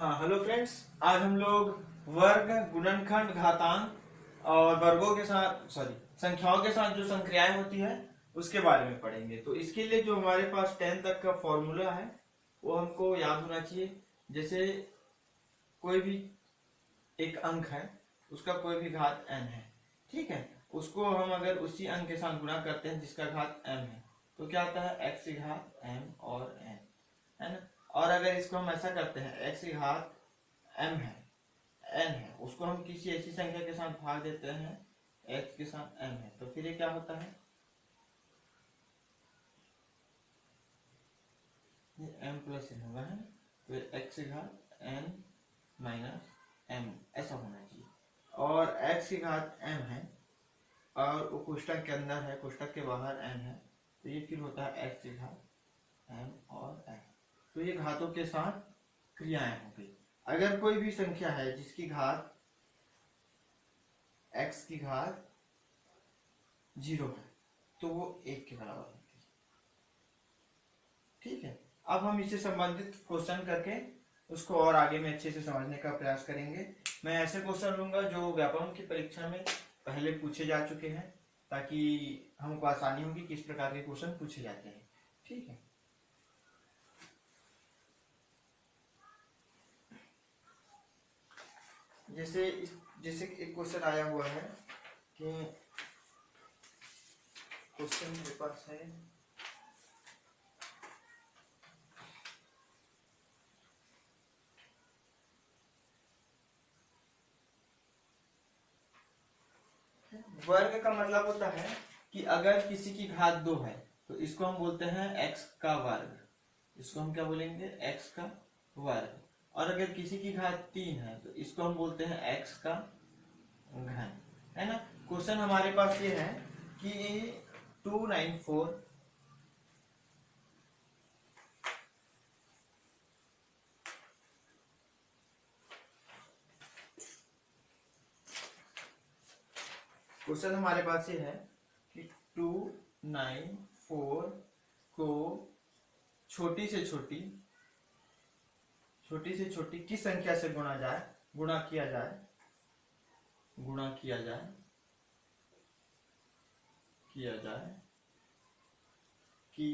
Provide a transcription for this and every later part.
हाँ, hello friends. आज हम लोग वर्ग, गुणनखंड, घातांक और वर्गों के साथ संख्याओं के साथ जो संक्रियाएं होती है उसके बारे में पढ़ेंगे। तो इसके लिए जो हमारे पास 10 तक का फॉर्मूला है वो हमको याद होना चाहिए। जैसे कोई भी एक अंक है, उसका कोई भी घात n है, ठीक है। उसको हम अगर उसी अंक के साथ गुणा करते हैं जिसका घात m है तो क्या आता है x की घात m और n, है ना। और अगर इसको हम ऐसा करते हैं x की घात m है, n है, उसको हम किसी ऐसी संख्या के साथ भाग देते हैं x के साथ m है, तो फिर ये क्या होता है, ये m प्लस n होगा, है। तो x की घात n माइनस m ऐसा होना चाहिए। और x की घात m है और वो कोष्टक के अंदर है, कोष्टक के बाहर m है, तो ये फिर होता है x की घात m और n। तो ये घातों के साथ क्रियाएं हो गई। अगर कोई भी संख्या है जिसकी घात x की घात 0 है तो वो 1 के बराबर होती है, ठीक है। अब हम इससे संबंधित क्वेश्चन करके उसको और आगे में अच्छे से समझने का प्रयास करेंगे। मैं ऐसे क्वेश्चन लूंगा जो व्यापम की परीक्षा में पहले पूछे जा चुके हैं, ताकि हमको आसानी होगी किस प्रकार के क्वेश्चन पूछे जाते हैं, ठीक है। जैसे एक क्वेश्चन आया हुआ है कि क्वेश्चन मेरे पास है, वर्ग का मतलब होता है कि अगर किसी की घात 2 है तो इसको हम बोलते हैं x का वर्ग, इसको हम क्या बोलेंगे, x का वर्ग। और अगर किसी की घात 3 है तो इसको हम बोलते हैं x का घन, है ना। क्वेश्चन हमारे पास ये है कि 294 क्वेश्चन हमारे पास ये है कि 294 को छोटी से छोटी किस संख्या से गुणा किया जाए कि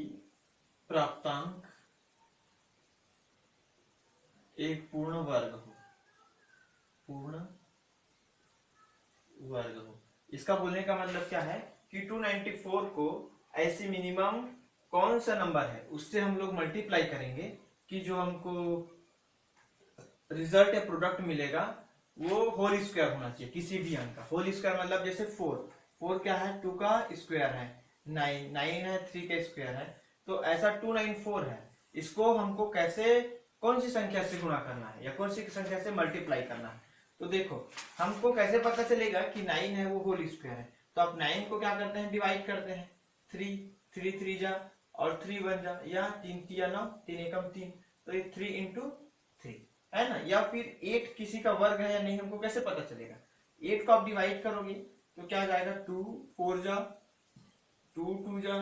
प्राप्तांक एक पूर्ण वर्ग हो। इसका बोलने का मतलब क्या है कि 294 को ऐसी मिनिमम कौन सा नंबर है उससे हम लोग मल्टीप्लाई करेंगे कि जो हमको रिजल्ट या प्रोडक्ट मिलेगा वो होल स्क्वायर होना चाहिए। किसी भी अंक का होल स्क्वायर मतलब जैसे 4 क्या है, 2 का स्क्वायर है, 9 है, 3 का स्क्वायर है। तो ऐसा 294 है, इसको हमको कैसे, कौन सी संख्या से गुणा करना है या कौन सी संख्या से मल्टीप्लाई करना है। तो देखो, हमको कैसे पता चलेगा कि 9 है वो होल स्क्वायर है। तो आप 9 को क्या करते हैं, डिवाइड करते हैं, 3 जा और 3 1 जा, या 3 3 9, 3 एकम 3, तो ये 3 इंटू 3, है ना। या फिर 8 किसी का वर्ग है या नहीं हमको कैसे पता चलेगा, 8 को आप डिवाइड करोगे तो क्या जाएगा, 2 4 जा, 2 2 जा,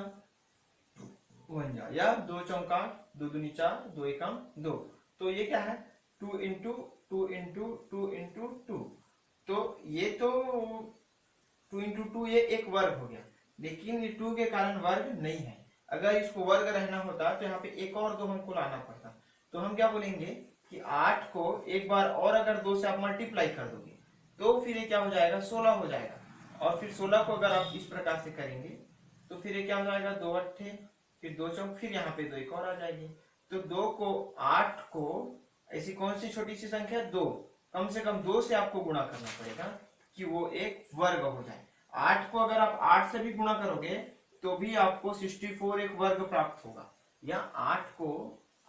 1 जा, या 2 चौका 2 दूनी 4, 2 एकम 2। तो ये क्या है, 2 इंटू 2 इंटू 2 इंटू 2। तो ये तो 2 इंटू 2 ये एक वर्ग हो गया, लेकिन ये 2 के कारण वर्ग नहीं है। अगर इसको वर्ग रहना होता तो यहाँ पे एक और 2 हमको लाना पड़ता। तो हम क्या बोलेंगे कि 8 को एक बार और अगर 2 से आप मल्टीप्लाई कर दोगे तो फिर ये क्या हो जाएगा, 16 हो जाएगा। और फिर 16 को अगर आप इस प्रकार से करेंगे तो फिर ये क्या हो जाएगा, 2 अट्ठे, फिर 2 चौक, फिर यहाँ पे 2 एक और आ जाएगी। तो 2 को 8 को ऐसी कौन सी छोटी सी संख्या, 2, कम से कम 2 से आपको गुणा करना पड़ेगा कि वो एक वर्ग हो जाए। 8 को अगर आप 8 से भी गुणा करोगे तो भी आपको 64 एक वर्ग प्राप्त होगा। या 8 को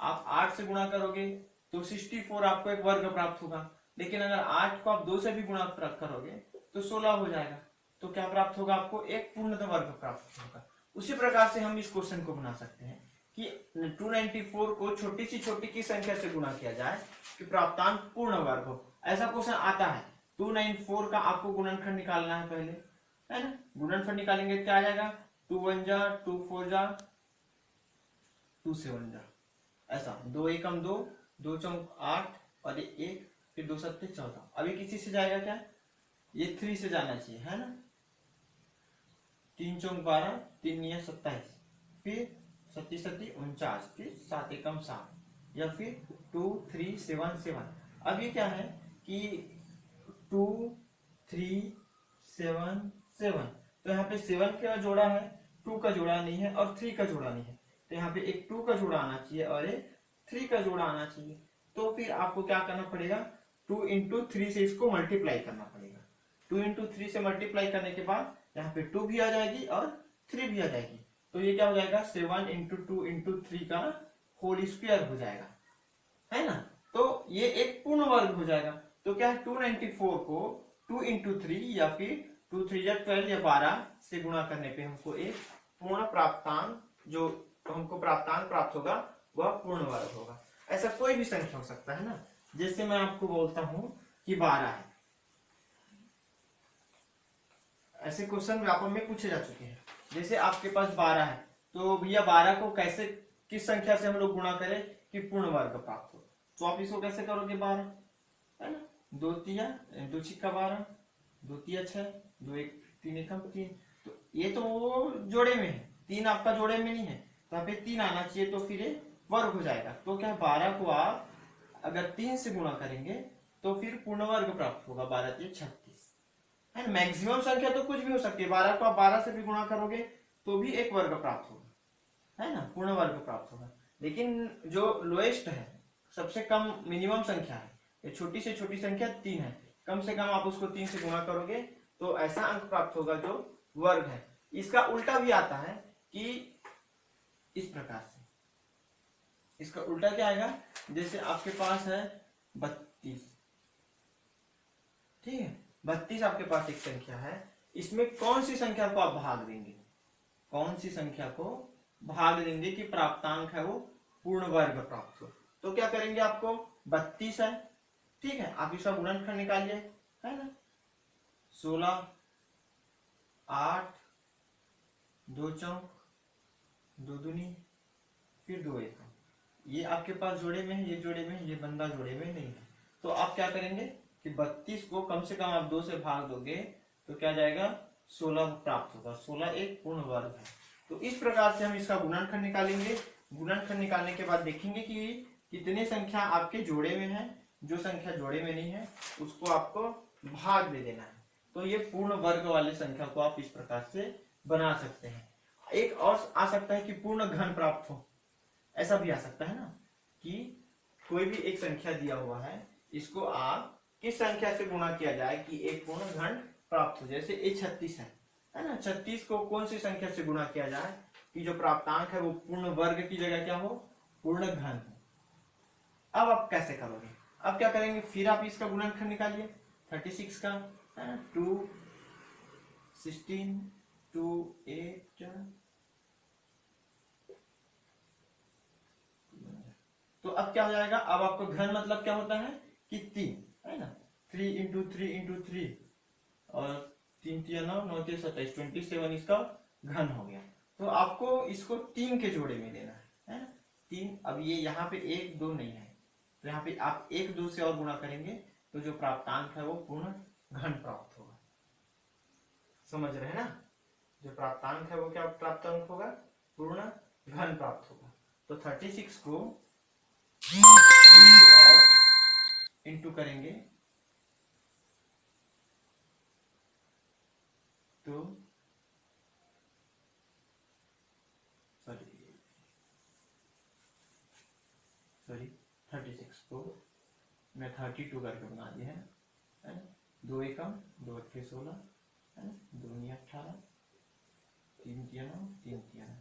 आप 8 से गुणा करोगे तो 64 आपको एक वर्ग प्राप्त होगा। लेकिन अगर 8 को आप 2 से भी गुणा करोगे तो 16 हो जाएगा। तो क्या प्राप्त होगा, आपको एक पूर्ण वर्ग प्राप्त होगा। उसी प्रकार से हम इस क्वेश्चन को बना सकते हैं कि 294 को छोटी सी छोटी की संख्या से गुणा किया जाए कि प्राप्तांक पूर्ण वर्ग हो। ऐसा क्वेश्चन आता है। 294 का आपको गुणनखंड निकालना है पहले, है ना। गुणनफल निकालेंगे क्या आ जाएगा, 2 1 जा, 2 4 जा, 2 7 जा, ऐसा 2 एकम 2, 2 चौक 8 और ये 1, फिर 2 7 14। अभी किसी से जाएगा क्या, ये 3 से जाना चाहिए, है ना। 3 चौक 12, 3 9 27, फिर 37 37 49, फिर 7 एकम 7, या फिर 2 3 7 7। अब ये क्या है कि 2 3 7 7, तो यहाँ पे 7 का जोड़ा है, 2 का जोड़ा नहीं है और 3 का जोड़ा नहीं है, तो यहाँ पे एक 2 का जोड़ा आना चाहिए और एक 3 का जोड़ा आना चाहिए। तो फिर आपको क्या करना पड़ेगा, 2 इंटू 3 से इसको मल्टीप्लाई करना पड़ेगा। 2 इंटू 3 से मल्टीप्लाई करने के बाद यहाँ पे 2 भी आ जाएगी और 3 भी आ जाएगी, तो ये क्या हो जाएगा, 7 इंटू 2 इंटू 3 का होल स्क्वायर हो जाएगा, है ना। तो ये एक पूर्ण वर्ग हो जाएगा। तो क्या है, 294 को 2 इंटू 3 या फिर 2 3 या 12 या 12 से गुणा करने पे हमको एक पूर्ण प्राप्तांक, जो हमको प्राप्तांक प्राप्त होगा वह पूर्ण वर्ग होगा। ऐसा कोई भी संख्या हो सकता है ना, जैसे मैं आपको बोलता हूं कि 12 है, ऐसे क्वेश्चन व्यापक में पूछे जा चुके हैं। जैसे आपके पास 12 है, तो भैया 12 को कैसे, किस संख्या से हम लोग गुणा करें कि पूर्ण वर्ग प्राप्त हो, तो आप इसको कैसे करोगे, 12 है ना, 2 तिया 2 छिक्का 12, 2 तिया 6, 2 1 3 एकम 3। तो ये तो वो जोड़े में है, 3 आपका जोड़े में नहीं है, तो यहाँ पे 3 आना चाहिए, तो फिर ये वर्ग हो जाएगा। तो क्या 12 को आप अगर 3 से गुणा करेंगे तो फिर पूर्ण वर्ग प्राप्त होगा, 12 3 36, है। मैक्सिमम संख्या तो कुछ भी हो सकती है, 12 को आप 12 से भी गुणा करोगे तो भी एक वर्ग प्राप्त होगा, है ना, पूर्ण वर्ग प्राप्त होगा। लेकिन जो लोएस्ट है, सबसे कम मिनिमम संख्या है, ये छोटी से छोटी संख्या 3 है, कम से कम आप उसको 3 से गुणा करोगे तो ऐसा अंक प्राप्त होगा जो वर्ग है। इसका उल्टा भी आता है कि इस प्रकार से, इसका उल्टा क्या आएगा, जैसे आपके पास है 32, ठीक है, 32 आपके पास एक संख्या है, इसमें कौन सी संख्या को आप भाग देंगे, कौन सी संख्या को भाग देंगे कि प्राप्तांक है वो पूर्ण वर्ग प्राप्त हो। तो क्या करेंगे, आपको 32 है, ठीक है, आप इसका गुणनफल निकालिए, है ना, 16 8 2 चौक 2 दूनी फिर 2 एक, ये आपके पास जोड़े में है, ये जोड़े में है, ये बंदा जोड़े में नहीं है। तो आप क्या करेंगे कि 32 को कम से कम आप 2 से भाग दोगे तो क्या जाएगा, 16 प्राप्त होगा, 16 एक पूर्ण वर्ग है। तो इस प्रकार से हम इसका गुणनखंड निकालेंगे। गुणनखंड निकालने के बाद देखेंगे कि कितने संख्या आपके जोड़े में है, जो संख्या जोड़े में नहीं है उसको आपको भाग दे देना है। तो ये पूर्ण वर्ग वाले संख्या को आप इस प्रकार से बना सकते हैं। एक और आ सकता है कि पूर्ण घन प्राप्त हो, ऐसा भी आ सकता है ना, कि कोई भी एक संख्या दिया हुआ है, इसको आप किस संख्या से गुणा किया जाए कि एक पूर्ण घन प्राप्त हो। जैसे ये 36 है ना, 36 को कौन सी संख्या से गुणा किया जाए कि जो प्राप्तांक है वो पूर्ण वर्ग की जगह क्या हो, पूर्ण घन हो। अब आप कैसे करोगे, अब क्या करेंगे, फिर आप इसका गुणनखंड निकालिए 36 का, है ना, 2 16 2 8, तो अब क्या हो जाएगा, अब आपको घन मतलब क्या होता है कि 3, है ना, 3 इंटू 3 इंटू 3 और 3 3 9 9 3 27 27 इसका घन हो गया। तो आपको इसको 3 के जोड़े में लेना है ना, 3। अब ये यहाँ पे 1 2 नहीं है, तो यहाँ पे आप 1 2 से और गुणा करेंगे तो जो प्राप्तांक है वो पूर्ण घन प्राप्त होगा। समझ रहे हैं ना, जो प्राप्तांक है वो क्या प्राप्तांक होगा, पूर्ण घन प्राप्त होगा। तो 36 को और इंटू करेंगे तो सॉरी 36 को मैं 32 करके बना दिया है, 2 एकम 2 अट्ठे 16, है ना, 2 नी 18, 3 तिया 9 3 तिया 9।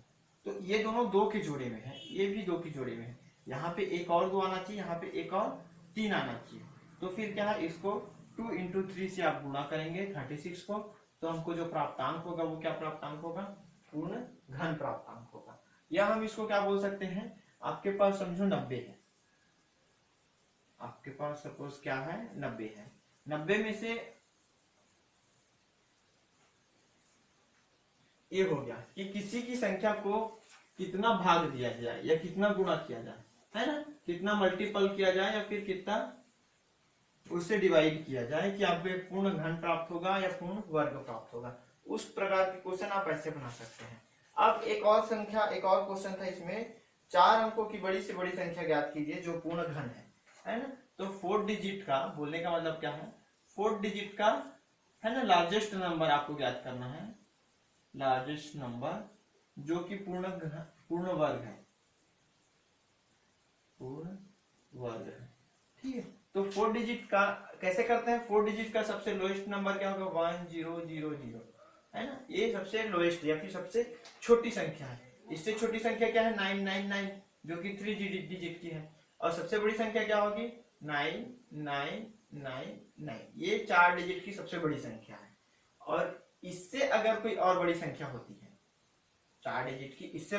तो ये दोनों 2 के जोड़े में है, ये भी 2 के जोड़े में है, यहाँ पे एक और 2 आना चाहिए, यहाँ पे एक और 3 आना चाहिए। तो फिर क्या है, इसको 2 इंटू 3 से आप गुणा करेंगे 36 को, तो हमको जो प्राप्तांक होगा वो क्या प्राप्तांक होगा, पूर्ण घन प्राप्तांक होगा। या हम इसको क्या बोल सकते हैं, आपके पास समझो 90 है, आपके पास सपोज क्या है 90 है, 90 में से ये हो गया कि किसी की संख्या को कितना भाग दिया जाए या कितना गुणा किया जाए, है ना, कितना मल्टीपल किया जाए या फिर कितना उससे डिवाइड किया जाए कि आपको एक पूर्ण घन प्राप्त होगा या पूर्ण वर्ग प्राप्त होगा। उस प्रकार के क्वेश्चन आप ऐसे बना सकते हैं। अब एक और संख्या, एक और क्वेश्चन था इसमें, 4 अंकों की बड़ी से बड़ी संख्या ज्ञात कीजिए जो पूर्ण घन है ना। तो 4 डिजिट का बोलने का मतलब क्या है, 4 डिजिट का है ना लार्जेस्ट नंबर आपको ज्ञात करना है, लार्जेस्ट नंबर जो कि पूर्ण वर्ग है, पूर्ण वर्ग है, ठीक है। तो 4 डिजिट का कैसे करते हैं, 4 डिजिट का सबसे लोएस्ट नंबर क्या होगा, 1000 है ना, ये सबसे लोएस्ट या फिर सबसे छोटी संख्या है। इससे छोटी संख्या क्या है, 999 जो कि 3 डिजिट की है। और सबसे बड़ी संख्या क्या होगी, 9999, ये 4 डिजिट की सबसे बड़ी संख्या है। और इससे अगर कोई और बड़ी संख्या होती है 4 डिजिट की, इससे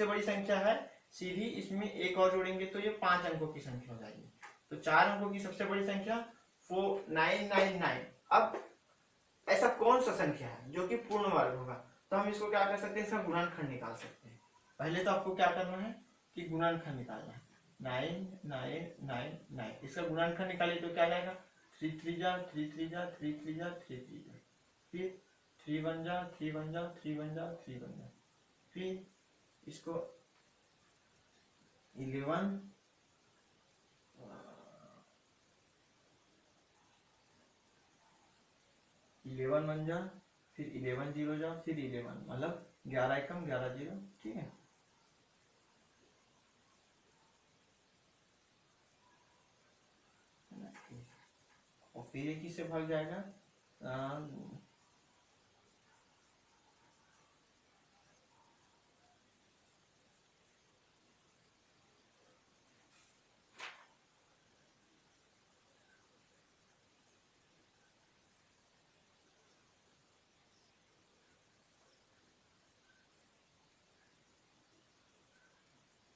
बड़ी संख्या है, सीधी इसमें एक और जोड़ेंगे तो ये 5 अंकों की संख्या हो जाएगी। तो 4 अंकों की सबसे बड़ी संख्या 4999। अब ऐसा कौन सा संख्या है जो कि पूर्ण वर्ग होगा, तो हम इसको क्या कर सकते हैं, इसका गुणनखंड निकाल सकते हैं। पहले तो आपको क्या करना है कि गुणनखंड निकालना है, 9999, इसका गुणनखंड निकालिए तो क्या जाएगा, 3 3 जा 3 3 जा 3 3 जा 3 3 जा, फिर 3 1 जा 3 1 जा 3 1 जा 3 1 जा, फिर इसको 11 11 1 जा, फिर 11 0 जा, फिर 11 मतलब 11 एकम 11 0, ठीक है। और फिर एक ही से भाग जाएगा,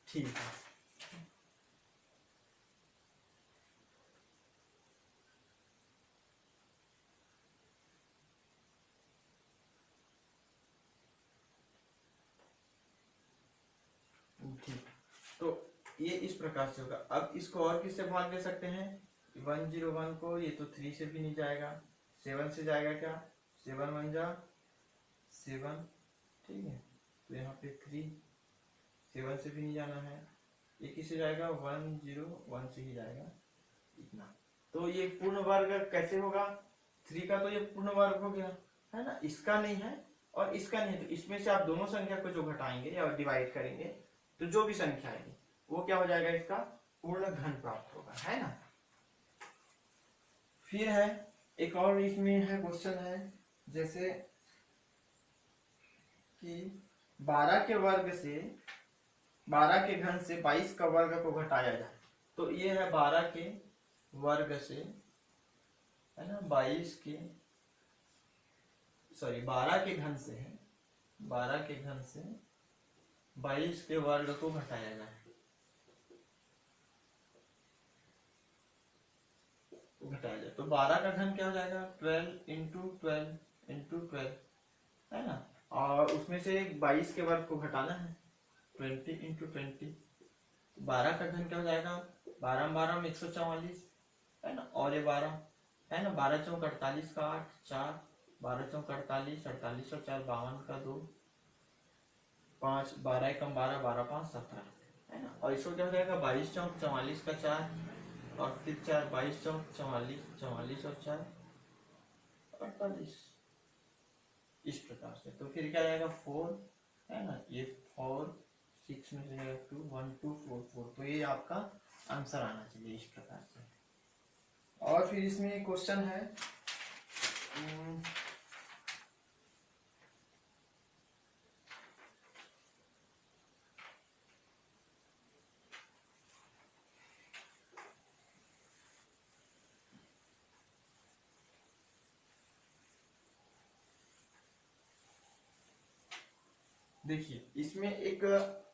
ठीक है। ठीक, तो ये इस प्रकार से होगा। अब इसको और किससे भाग दे सकते हैं, 101 को, ये तो 3 से भी नहीं जाएगा, 7 से जाएगा क्या, 7 1 जा 7, ठीक है। तो यहाँ पे 3, 7 से भी नहीं जाना है, ये किससे जाएगा, 101 से ही जाएगा, इतना। तो ये पूर्ण वर्ग कैसे होगा, 3 का तो ये पूर्ण वर्ग हो गया है ना, इसका नहीं है और इसका नहीं है, तो इसमें से आप दोनों संख्या को जो घटाएंगे या डिवाइड करेंगे तो जो भी संख्या आएगी वो क्या हो जाएगा, इसका पूर्ण घन प्राप्त होगा, है ना। फिर है एक और इसमें है क्वेश्चन है, जैसे कि 12 के वर्ग से 12 के घन से 22 का वर्ग को घटाया जाए। तो ये है 12 के वर्ग से, है ना, 22 के, सॉरी 12 के घन से है, 12 के घन से 22 के वर्ग को घटाया जाए, घटाया जाए तो 12 का घन क्या हो जाएगा, 12 इंटू 12 इंटू 12, है ना। और उसमें से 22 के वर्ग को घटाना है, 20 इंटू 20। 12 का घन क्या हो जाएगा, 12 12 में 144, है ना। और ये 12 है ना, 12 चौक 48 का 8 4, 12 चौक 48, 48 और 4 52 का 2, 5 12 कम 12, 12 5 17, है ना। और इसको क्या हो जाएगा, 22 चौक 44 का 4, और फिर 4 22 चौक 44, 44 और 4 48, इस प्रकार से। तो फिर क्या आएगा, 4, है ना, ये 4 6 में से जाएगा 2 1 2 4 4, तो ये आपका आंसर आना चाहिए इस प्रकार से। और फिर इसमें एक क्वेश्चन है, देखिए इसमें एक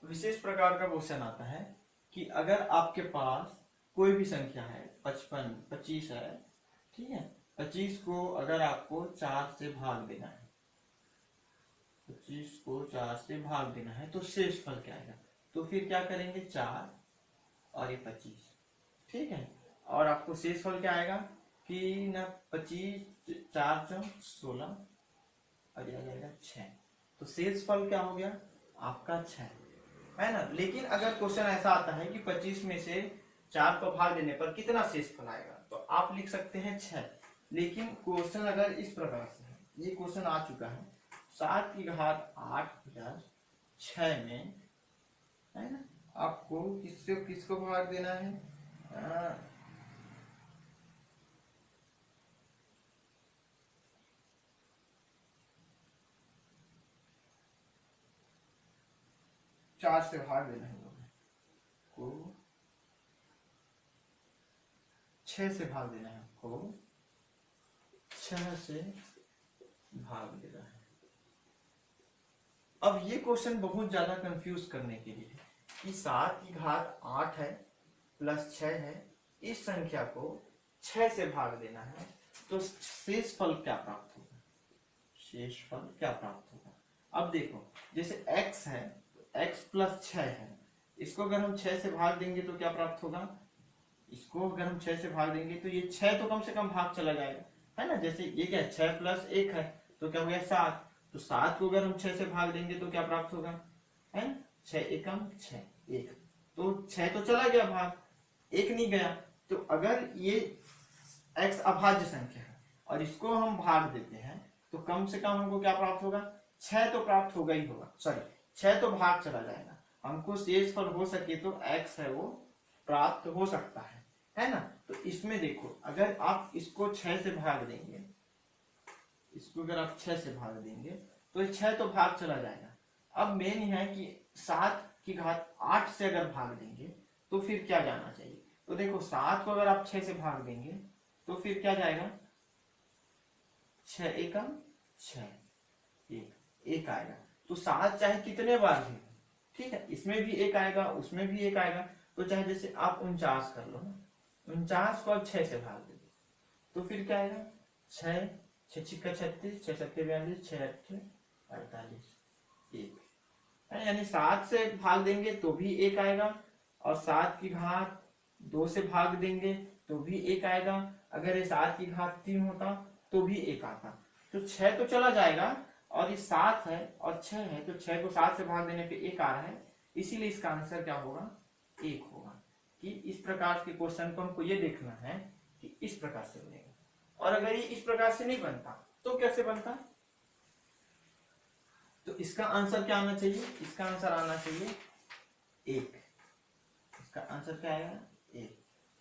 विशेष प्रकार का क्वेश्चन आता है कि अगर आपके पास कोई भी संख्या है, 55 25 है, ठीक है, 25 को अगर आपको 4 से भाग देना है, 25 को 4 से भाग देना है तो शेष फल क्या आएगा। तो फिर क्या करेंगे, 4 और ये 25, ठीक है। और आपको शेषफल क्या आएगा कि ना 25 4 × 16 और यह जाएगा 6। तो शेषफल क्या हो गया आपका 6 है ना। लेकिन अगर क्वेश्चन ऐसा आता है कि 25 में से 4 को भाग देने पर कितना शेषफल आएगा, तो आप लिख सकते हैं 6। लेकिन क्वेश्चन अगर इस प्रकार से है, ये क्वेश्चन आ चुका है 7 की घात 8 प्लस 6 में, है ना, आपको किससे किसको भाग देना है, 4 से भाग देना है को 6 से भाग देना है, आपको 6 से भाग देना है। अब ये क्वेश्चन बहुत ज्यादा कंफ्यूज करने के लिए कि 7 की घात 8 है प्लस 6 है, इस संख्या को 6 से भाग देना है, तो शेषफल क्या प्राप्त होगा, शेषफल क्या प्राप्त होगा। अब देखो जैसे x है, x प्लस 6 है, इसको अगर हम 6 से भाग देंगे तो क्या प्राप्त होगा, इसको अगर हम 6 से भाग देंगे तो ये 6 तो कम से कम भाग चला जाएगा, है ना। जैसे ये क्या 6 प्लस 1 है तो क्या हो गया 7, तो 7 को अगर हम 6 से भाग देंगे तो क्या प्राप्त होगा, है ना, 6 एकम 6 1, तो 6 तो चला गया भाग, 1 नहीं गया। तो अगर ये x अभाज्य संख्या है और इसको हम भाग देते हैं तो कम से कम हमको क्या प्राप्त होगा, 6 तो प्राप्त होगा ही होगा, सॉरी 6 तो भाग चला जाएगा, हमको शेषफल हो सके तो x है वो प्राप्त हो सकता है ना। तो इसमें देखो अगर आप इसको 6 से भाग देंगे, इसको अगर आप 6 से भाग देंगे तो 6 तो भाग चला जाएगा। अब मेन है कि 7 की घात 8 से अगर भाग देंगे तो फिर क्या जाना चाहिए, तो देखो 7 को अगर आप 6 से भाग देंगे तो फिर क्या जाएगा, 6 एकम 6 1 आएगा। तो 7 चाहे कितने बार भी, ठीक है, इसमें भी 1 आएगा उसमें भी 1 आएगा, तो चाहे जैसे आप 49 कर लो ना, 49 को आप 6 से भाग देंगे तो फिर क्या आएगा, 6 6 छिक्का 36 6 सत्ते 42 6 अट्ठे 48 1, यानी 7 से भाग देंगे तो भी 1 आएगा और 7 की घात 2 से भाग देंगे तो भी 1 आएगा, अगर ये 7 की घात 3 होता तो भी 1 आता। तो 6 तो चला जाएगा और ये 7 है और 6 है, तो 6 को 7 से भाग देने पे 1 आ रहा है, इसीलिए इसका आंसर क्या होगा 1 होगा। कि इस प्रकार के क्वेश्चन को हमको ये देखना है कि इस प्रकार से बनेगा, और अगर ये इस प्रकार से नहीं बनता तो कैसे बनता, तो इसका आंसर क्या आना चाहिए, इसका आंसर आना चाहिए 1, इसका आंसर क्या आएगा 1।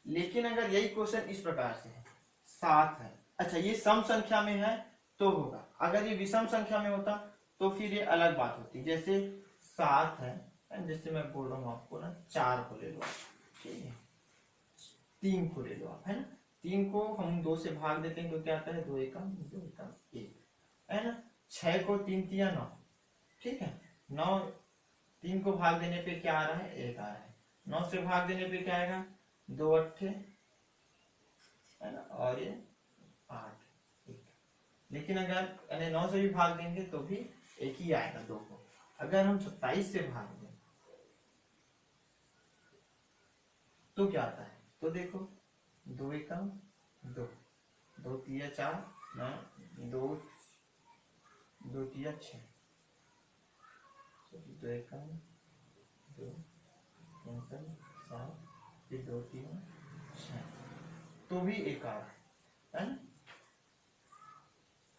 लेकिन अगर यही क्वेश्चन इस प्रकार से है 7 है, अच्छा ये सम संख्या में है तो होगा, अगर ये विषम संख्या में होता तो फिर ये अलग बात होती। जैसे 7 है, जैसे मैं बोल रहा हूँ आपको ना 4 को ले लो, ठीक है, 3 को ले लो आप, है ना, 3 को हम 2 से भाग देते हैं तो क्या आता है 2 एकम 2 एकम 1, है ना। 6 को 3 तिया 9, ठीक है, 9 3 को भाग देने पे क्या आ रहा है 1 आ रहा है, 9 से भाग देने पे क्या आएगा 2 अट्ठे, है ना, और ये 8 1। लेकिन अगर 9 से भी भाग देंगे तो भी 1 ही आएगा 2 को। अगर हम 27 से भाग दें तो क्या आता है, तो देखो 2 एकम 2 2 तिया 4 2 2 तिया 6 2 एकम 2 3 7 फिर 2 3 6 तो भी 1 आ रहा है ना।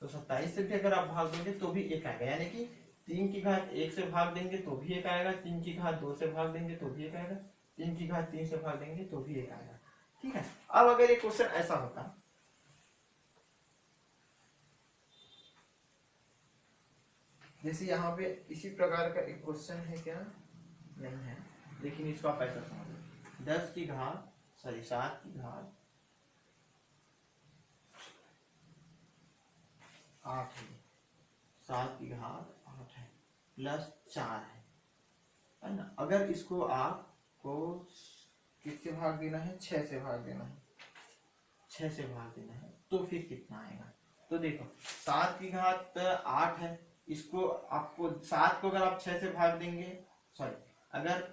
तो 27 से भी अगर आप भाग देंगे तो भी 1 आएगा, यानी कि 3 की घात 1 से भाग देंगे तो भी 1 आएगा, 3 की घात 2 से भाग देंगे तो भी 1 आएगा, 3 की घात 3 से भाग देंगे तो भी 1 आएगा, ठीक है। अब अगर ये क्वेश्चन ऐसा होता, जैसे यहाँ पे इसी प्रकार का एक क्वेश्चन है, क्या नहीं है, लेकिन इसको आप ऐसा समझो 10 की घात 7 की घात 8 है, 7 की घात 8 है प्लस 4 है ना। अगर इसको आपको किससे भाग देना है, 6 से भाग देना है, 6 से भाग देना है तो फिर कितना आएगा, तो देखो 7 की घात 8 है, इसको आपको 7 को अगर आप 6 से भाग देंगे, सॉरी अगर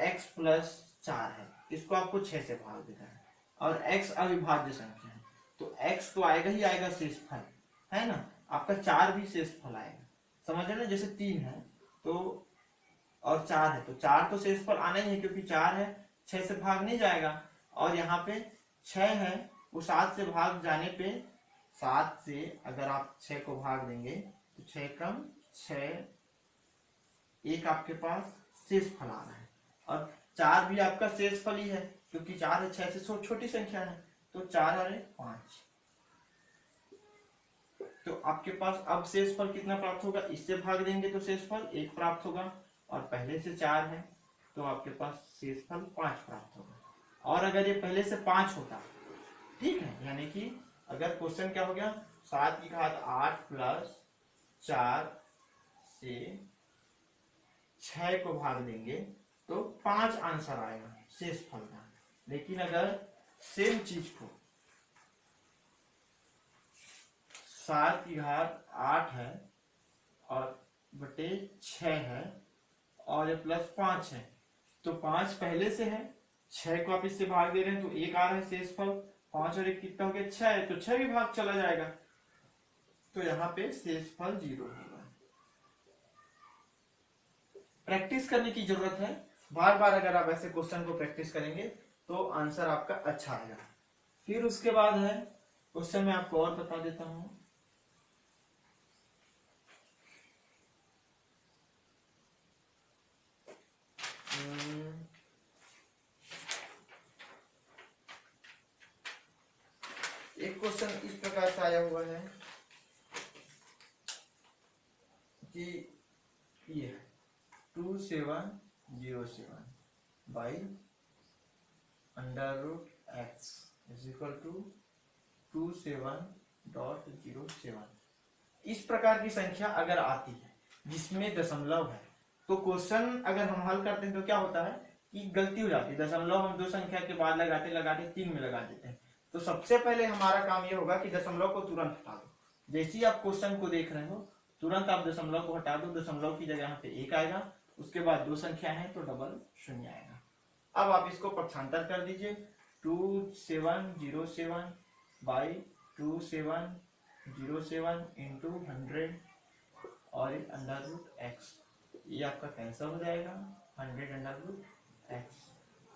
x प्लस 4 है इसको आपको 6 से भाग देना है और x अविभाज्य संख्या है तो x तो आएगा ही आएगा शेषफल, है ना। आपका 4 भी शेषफल आएगा, समझ रहे ना। जैसे 3 है तो और 4 है तो 4 तो शेषफल आना ही है क्योंकि 4 है, 6 से भाग नहीं जाएगा। और यहाँ पे 6 है वो 7 से भाग जाने पे 7 से अगर आप 6 को भाग देंगे तो 6 कम 6, एक आपके पास शेषफल आ रहा है और 4 भी आपका शेषफल ही है क्योंकि 4 है, 6 से छोटी संख्या है तो 4 और 5। तो आपके पास अब शेषफल कितना प्राप्त होगा, इससे भाग देंगे तो शेषफल 1 प्राप्त होगा और पहले से 4 है तो आपके पास शेषफल 5 प्राप्त होगा। और अगर ये पहले से 5 होता, ठीक है, यानी कि अगर क्वेश्चन क्या हो गया 7 की घात 8 प्लस 4 से 6 को भाग देंगे तो 5 आंसर आएगा शेषफल का। लेकिन अगर सेम चीज को 7 की घात 8 है और बटे 6 है और ये प्लस 5 है तो 5 पहले से है, 6 को आप इससे भाग दे रहे हैं तो 1 आ रहा है शेषफल, 5 और 1 कितना हो गया 6 है तो 6 भी भाग चला जाएगा तो यहाँ पे शेषफल 0 होगा। प्रैक्टिस करने की जरूरत है, बार बार अगर आप ऐसे क्वेश्चन को प्रैक्टिस करेंगे तो आंसर आपका अच्छा आएगा। फिर उसके बाद है क्वेश्चन मैं आपको और बता देता हूं। एक क्वेश्चन इस प्रकार से आया हुआ है कि ये 2707 by √x is equal to 27.07। इस प्रकार की संख्या अगर आती है जिसमें दशमलव है तो क्वेश्चन अगर हम हल करते हैं तो क्या होता है कि गलती हो जाती है। दशमलव हम दो संख्या के बाद लगाते लगाते 3 में लगा देते हैं तो सबसे पहले हमारा काम ये होगा कि दशमलव को तुरंत हटा दो। जैसे ही आप क्वेश्चन को देख रहे हो तुरंत आप दशमलव को हटा दो, दशमलव की जगह यहाँ पे 1 आएगा, उसके बाद दो संख्या है तो डबल शून्य आएगा। अब आप इसको पक्षांतर कर दीजिए 2707 बाई 2707 इंटू 100 और √x, ये आपका कैंसिल हो जाएगा 100 √x।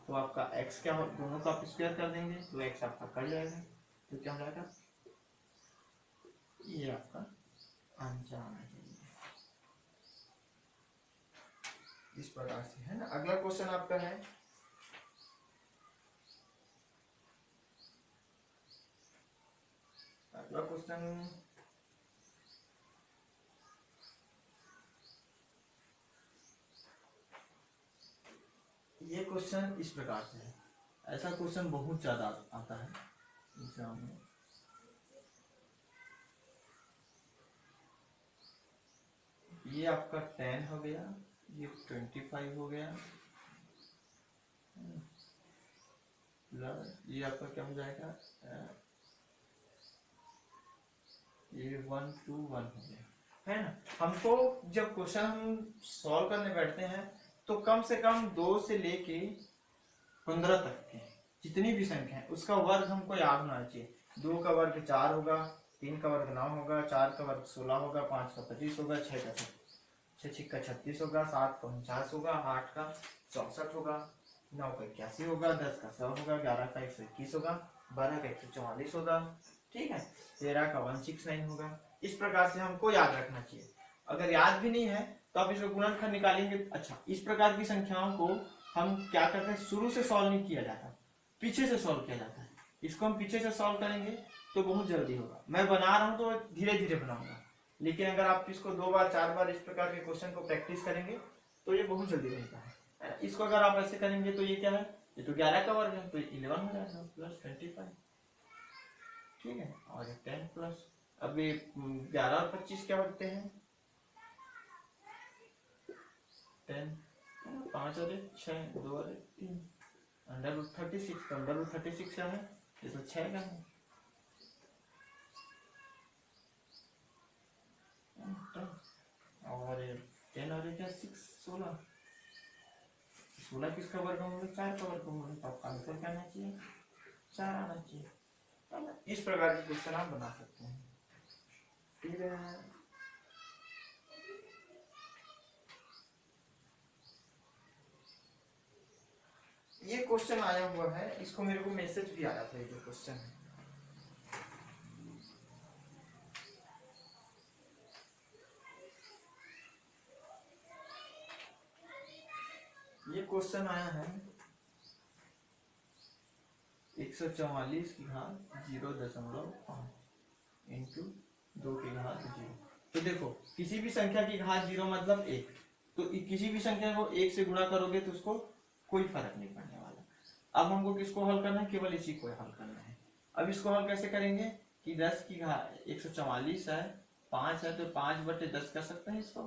तो आपका x क्या हो, दोनों का आप स्क्वायर कर देंगे तो x आपका कट जाएगा तो क्या हो जाएगा, ये आपका आंसर आना चाहिए। इस प्रकार से, है ना। अगला क्वेश्चन आपका है अगला क्वेश्चन ये क्वेश्चन इस प्रकार से है। ऐसा क्वेश्चन बहुत ज्यादा आता है एग्जाम में। ये आपका 10 हो गया, ये 25 हो गया प्लस ये आपका क्या हो जाएगा, ये 121 हो गया, है ना। हमको जब क्वेश्चन हम सॉल्व करने बैठते हैं तो कम से कम 2 से लेके 15 तक के जितनी भी संख्या है उसका वर्ग हमको याद होना चाहिए। 2 का वर्ग 4 होगा, 3 का वर्ग 9 होगा, 4 का वर्ग 16 होगा, 5 का 25 होगा, 6 का 36 होगा, 7 का 49 होगा, 8 का 64 होगा, 9 का 81 होगा, 10 का 100 होगा, 11 का 121 होगा, 12 का 144 होगा, ठीक है, 13 का 169 होगा। इस प्रकार से हमको याद रखना चाहिए। अगर याद भी नहीं है तो आप इसको गुणनखंड निकालेंगे। अच्छा, इस प्रकार की संख्याओं को हम क्या करते हैं, शुरू से सॉल्व नहीं किया जाता, पीछे से सॉल्व किया जाता है। इसको हम पीछे से सॉल्व करेंगे तो बहुत जल्दी होगा। मैं बना रहा हूं तो धीरे धीरे बनाऊंगा, लेकिन अगर आप इसको 2 बार 4 बार इस प्रकार के क्वेश्चन को प्रैक्टिस करेंगे तो ये बहुत जल्दी बनता है। इसको अगर आप ऐसे करेंगे तो ये क्या है, ये तो 11 का वर्ग है तो 11 हो जाएगा प्लस 25, ठीक है, और 10 प्लस, अब ये 11 और 25 क्या होते हैं 10, 5 और 1 6, 2 और 1 3, √36, तो √36 क्या है, ये तो 6 का है, और 10 और 1 16, 16 किसका वर्गमूल है? 4 का वर्गमूल है। तो आपका आंसर क्या आना चाहिए? 4 आना चाहिए। इस प्रकार के क्वेश्चन आप बना सकते हैं। फिर ये क्वेश्चन आया हुआ है, इसको मेरे को मैसेज भी आया था, ये जो क्वेश्चन है। ये क्वेश्चन आया है 144 की घात 0.5 इंटू 2 की घात 0। तो देखो किसी भी संख्या की घात 0 मतलब 1, तो किसी भी संख्या को 1 से गुणा करोगे तो उसको कोई फर्क नहीं पड़ने वाला। अब हमको किसको हल करना है? केवल इसी को हल करना है। अब इसको हल कैसे करेंगे कि 10 की घात 144 है, 5 है, तो 5/10 कर सकते हैं इसको।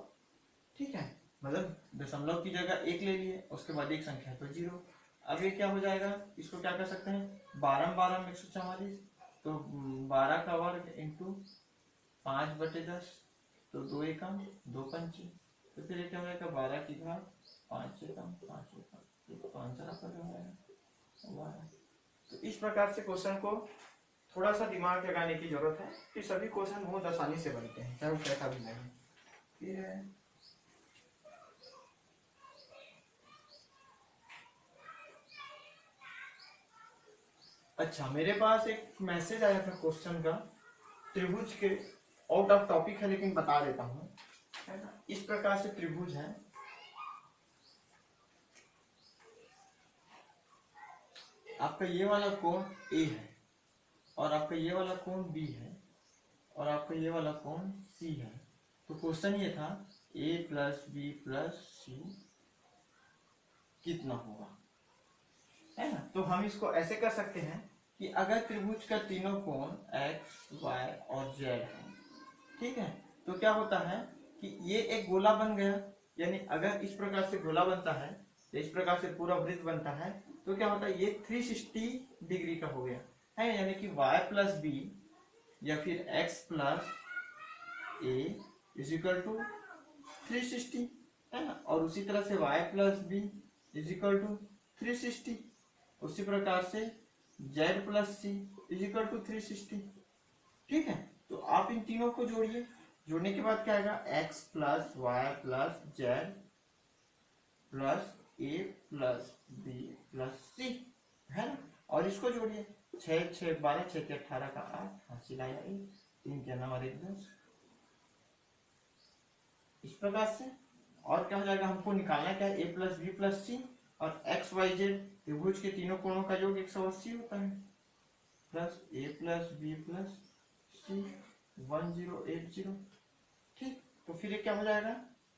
ठीक है, मतलब दशमलव की जगह 1 ले लिए, उसके बाद एक संख्या तो 0। अब ये क्या हो जाएगा? इसको क्या कर सकते हैं? 12 में 144, तो 12 का वर्ग इंटू 5/10, तो 2 एकम 2 पंचे, तो फिर क्या हो जाएगा? 12 की घात 5 एकम 5 एकम, तो आंसर आपका क्या हो जाएगा? 12। तो इस प्रकार से क्वेश्चन को थोड़ा सा दिमाग लगाने की जरूरत है, कि सभी क्वेश्चन बहुत आसानी से बनते हैं, चाहे वो कैसा भी नहीं। फिर अच्छा, मेरे पास एक मैसेज आया था क्वेश्चन का, त्रिभुज के आउट ऑफ टॉपिक है लेकिन बता देता हूं, है ना। इस प्रकार से त्रिभुज है, आपका ये वाला कोण ए है, और आपका ये वाला कोण बी है, और आपका ये वाला कोण सी है। तो क्वेश्चन ये था ए प्लस बी प्लस सी कितना होगा, है ना। तो हम इसको ऐसे कर सकते हैं कि अगर त्रिभुज का तीनों कोण x, y और z है, ठीक है, तो क्या होता है कि ये एक गोला बन गया। यानी अगर इस प्रकार से गोला बनता है, इस प्रकार से पूरा वृत्त बनता है, तो क्या होता है? ये 360 डिग्री का हो गया है, यानी कि y प्लस बी या फिर x plus A is equal to 360, है ना। और उसी तरह से y plus B is equal to 360, उसी प्रकार से z plus C is equal to 360। ठीक है, तो आप इन तीनों को जोड़िए, जोड़ने के बाद क्या आएगा? x plus y plus z plus a plus B plus c, है ना। और इसको जोड़िए, 6 6 12, 6 के 18 का 8, हासिल आया 1, 3 के 9 और 1 10, इस प्रकार से। और क्या हो जाएगा? हमको निकालना क्या है? ए प्लस बी प्लस सी, और एक्स वाई जेड त्रिभुज के तीनों कोणों का योग 180 होता है, plus a plus B plus सी 1080। ठीक, तो फिर ये क्या हो जाएगा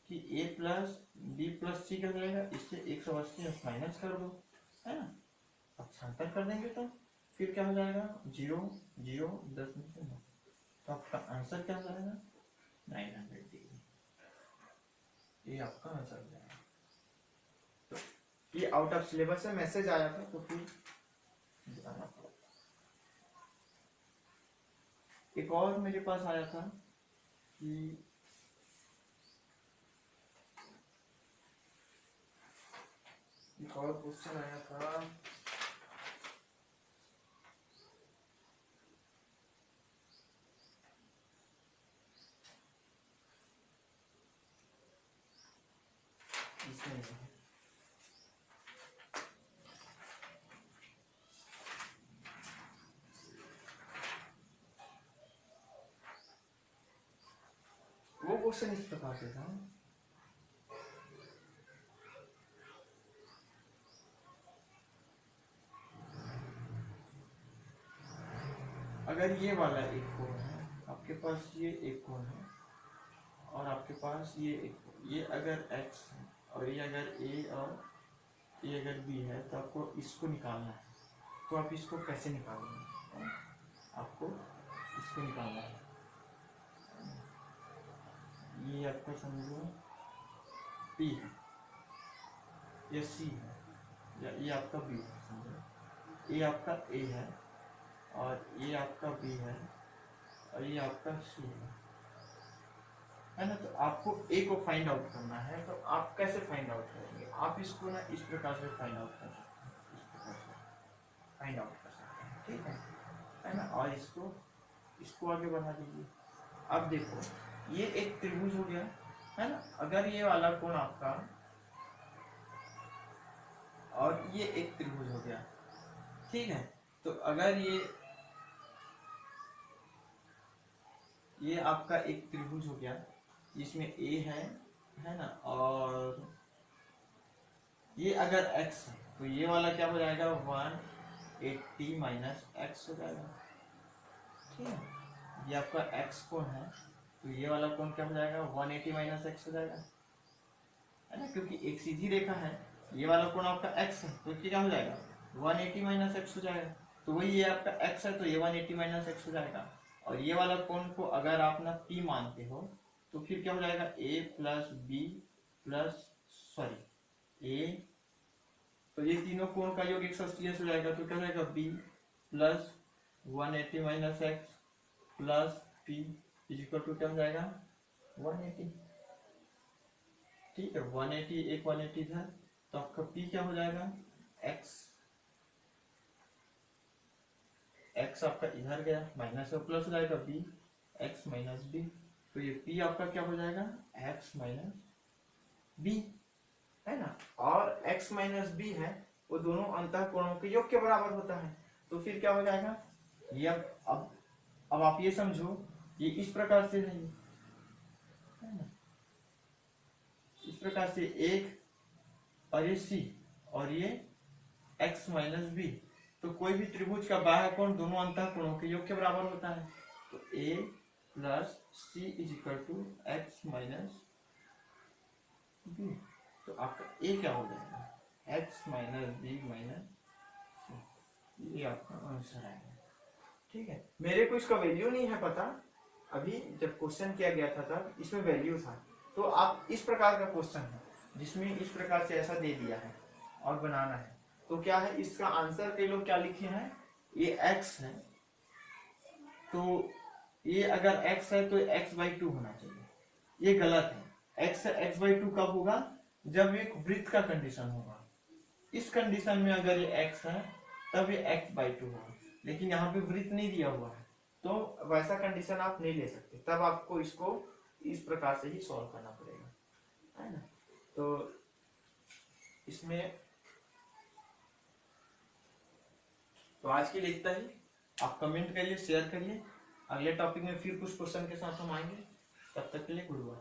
कि a प्लस बी प्लस सी क्या हो जाएगा? इससे 180 माइनस कर दो, है ना। पक्षांतर कर देंगे तो फिर क्या हो जाएगा? 0 0 10 में से 9, तो आपका आंसर क्या हो जाएगा? 900 डिग्री। ये आपका आंसर हो जाएगा। तो ये आउट ऑफ सिलेबस है, मैसेज आया था तो फिर बताना पड़ा। एक और मेरे पास आया था कि एक और क्वेश्चन आया था, इसमें वो क्वेश्चन इस प्रकार से था, अगर ये वाला एक कोण है, आपके पास ये एक कोण है, और आपके पास ये एक, ये अगर x है और ये अगर a और ये अगर b है, तो आपको इसको निकालना है। तो आप इसको कैसे निकालेंगे? आपको इसको निकालना है। ये आपका समझो p है, ये c है, या ये आपका b है, समझो ये आपका a है, और ये आपका b है, और ये आपका c है ना। तो आपको a को फाइंड आउट करना है, तो आप कैसे फाइंड आउट करेंगे? आप इसको ना इस प्रकार से फाइंड आउट कर सकते हैं, इस प्रकार से फाइंड आउट कर सकते हैं, ठीक है ना। और इसको आगे बढ़ा दीजिए। अब देखो ये एक त्रिभुज हो गया है ना, अगर ये वाला कोण आपका और ये एक त्रिभुज हो गया, ठीक है। तो अगर ये आपका एक त्रिभुज हो गया जिसमें ए है ना, और ये अगर x है तो ये वाला क्या हो जाएगा 180 माइनस एक्स हो जाएगा, ठीक है। ये आपका x कोण है तो ये वाला कोण क्या हो जाएगा 180 माइनस एक्स हो जाएगा, है ना, क्योंकि एक सीधी रेखा है। ये वाला कोण आपका x है तो क्या हो जाएगा 180 माइनस एक्स हो जाएगा। तो वही ये आपका x है तो ये 180 माइनस एक्स हो जाएगा। और ये वाला कोण को अगर आप ना p मानते हो तो फिर क्या हो जाएगा a plus B plus sorry a, तो ये तीनों कोण का योग 180 हो जाएगा। तो क्या हो जाएगा b plus 180 minus X plus p equal to क्या हो जाएगा 180, ठीक है। 180 एक 180 इधर, तो आपका p क्या हो जाएगा x आपका इधर गया माइनस और प्लस हो जाएगा b x माइनस b, तो ये p आपका क्या हो जाएगा x माइनस b, है ना। और x माइनस बी है वो दोनों अंतःकोणों के योग के बराबर होता है। तो फिर क्या हो जाएगा ये अब आप ये समझो ये इस प्रकार से है ना, इस प्रकार से एक और ये c और ये x माइनस बी, तो कोई भी त्रिभुज का बाह्य कोण दोनों अंतःकोणों के योग के बराबर होता है। तो a plus C is equal to X minus B, तो आपका a क्या हो जाएगा x minus B minus C, ये आपका आंसर आएगा, ठीक है। मेरे को इसका वैल्यू नहीं है पता, अभी जब क्वेश्चन किया गया था तब इसमें वैल्यू था। तो आप इस प्रकार का क्वेश्चन है जिसमें इस प्रकार से ऐसा दे दिया है और बनाना है, तो क्या है इसका आंसर कई लोग क्या लिखे हैं ये x है, तो ये अगर x है तो x/2 होना चाहिए, ये गलत है। x/2 कब होगा जब एक वृत्त का कंडीशन होगा, इस कंडीशन में अगर ये x है तब ये x/2 होगा, लेकिन यहाँ पे वृत्त नहीं दिया हुआ है तो वैसा कंडीशन आप नहीं ले सकते, तब आपको इसको इस प्रकार से ही सॉल्व करना पड़ेगा, है ना। तो इसमें तो आज के लिए इतना ही। आप कमेंट करिए, शेयर करिए, अगले टॉपिक में फिर कुछ क्वेश्चन के साथ हम आएंगे। तब तक के लिए गुड बाय।